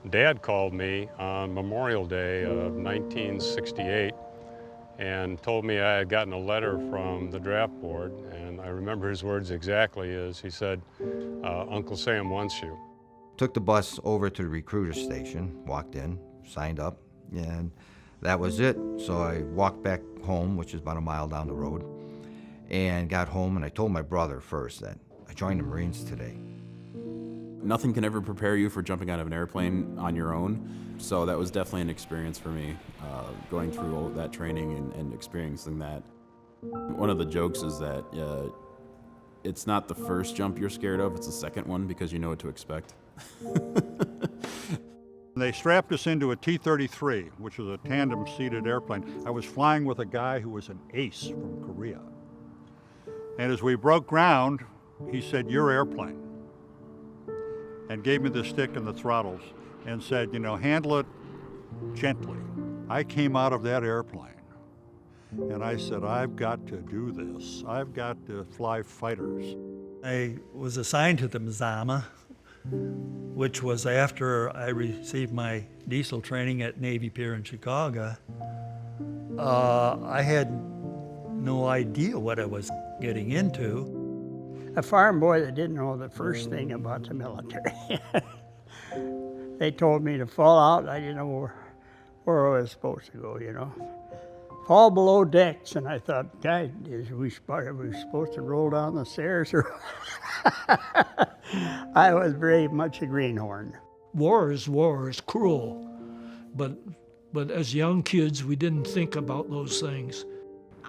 Dad called me on Memorial Day of 1968 and told me I had gotten a letter from the draft board, and I remember his words exactly as he said, Uncle Sam wants you. Took the bus over to the recruiter station, walked in, signed up, and that was it. So I walked back home, which is about a mile down the road, and got home, and I told my brother first that I joined the Marines today. Nothing can ever prepare you for jumping out of an airplane on your own, so that was definitely an experience for me, going through all that training and experiencing that. One of the jokes is that it's not the first jump you're scared of, it's the second one because you know what to expect. They strapped us into a T-33, which was a tandem-seated airplane. I was flying with a guy who was an ace from Korea. And as we broke ground, he said, "Your airplane," and gave me the stick and the throttles and said, handle it gently. I came out of that airplane and I said, I've got to do this. I've got to fly fighters. I was assigned to the Mazama, which was after I received my diesel training at Navy Pier in Chicago. I had no idea what I was getting into. A farm boy that didn't know the first thing about the military. They told me to fall out. I didn't know where I was supposed to go, Fall below decks, and I thought, God, are we supposed to roll down the stairs? Or I was very much a greenhorn. War is cruel, but as young kids, we didn't think about those things.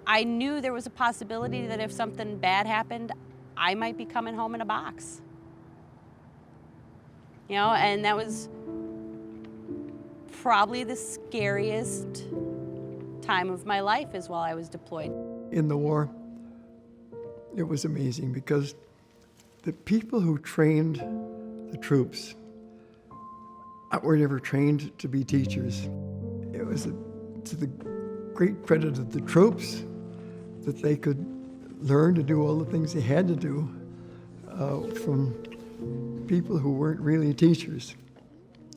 I knew there was a possibility that if something bad happened, I might be coming home in a box. And that was probably the scariest time of my life is while I was deployed. In the war, it was amazing because the people who trained the troops were never trained to be teachers. It was to the great credit of the troops that they could learn to do all the things they had to do from people who weren't really teachers.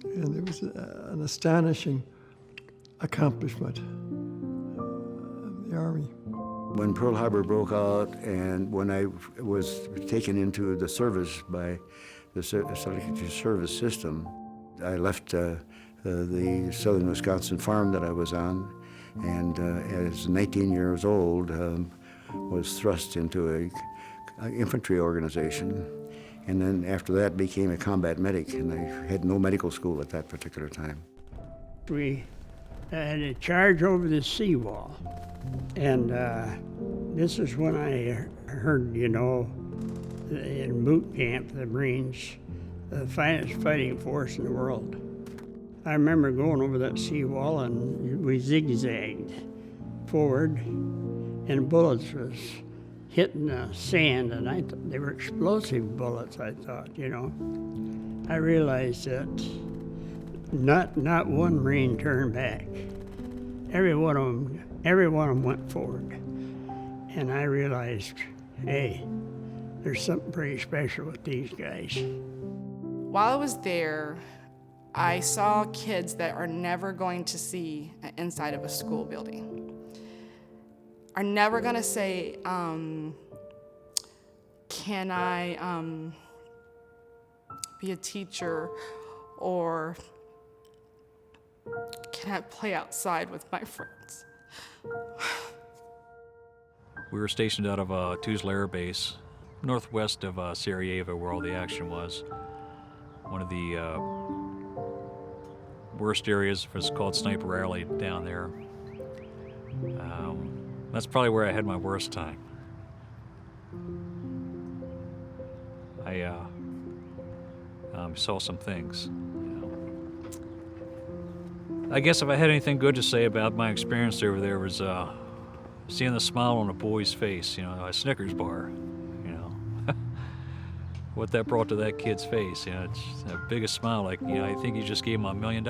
And it was an astonishing accomplishment of the Army. When Pearl Harbor broke out and when I was taken into the service by the selective service system, I left the southern Wisconsin farm that I was on, and as 19 years old, was thrust into an infantry organization, and then after that became a combat medic, and I had no medical school at that particular time. We had a charge over the seawall, and this is when I heard, in boot camp, the Marines, the finest fighting force in the world. I remember going over that seawall, and we zigzagged forward, and bullets was hitting the sand, and they were explosive bullets, I thought, I realized that not one Marine turned back. Every one of them went forward. And I realized, hey, there's something pretty special with these guys. While I was there, I saw kids that are never going to see inside of a school building. Are never gonna say, can I be a teacher, or can I play outside with my friends? We were stationed out of Tuzla Air Base, northwest of Sarajevo, where all the action was. One of the worst areas was called Sniper Alley down there. That's probably where I had my worst time. I saw some things. I guess if I had anything good to say about my experience over there was seeing the smile on a boy's face, a Snickers bar, what that brought to that kid's face, it's the biggest smile, like, I think you just gave him $1 million.